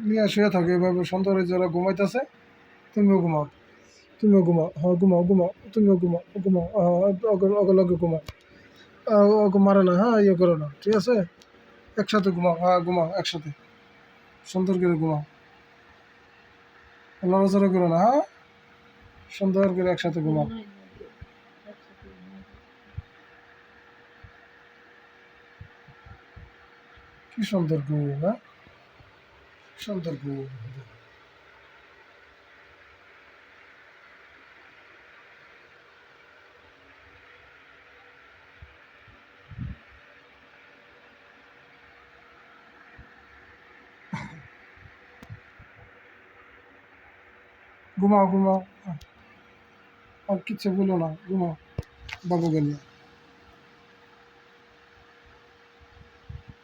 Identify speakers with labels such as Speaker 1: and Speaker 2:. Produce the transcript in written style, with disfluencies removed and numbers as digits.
Speaker 1: নিয়ে শুয়ে থাকে এভাবে সুন্দর যারা ঘুমাইতেছে, তুমিও ঘুমাও, তুমিও ঘুমাও, হ্যাঁ ঘুমাও ঘুমাও, তুমিও ঘুমাও ঘুমাও, অগলগে ঘুমাও, ওকে মারে না, হ্যাঁ ইয়ে করো না, ঠিক আছে, একসাথে ঘুমাও, হ্যাঁ ঘুমাও একসাথে, সুন্দর করে ঘুমাও, লড়াচড়া করো না, হ্যাঁ সুন্দর করে একসাথে ঘুমাও। কি সুন্দর ঘুম, হ্যাঁ সুন্দর ঘুম। ঘুমাও ঘুমাও, আর কিচ্ছু বলো না, ঘুমাও বাবু গেলে।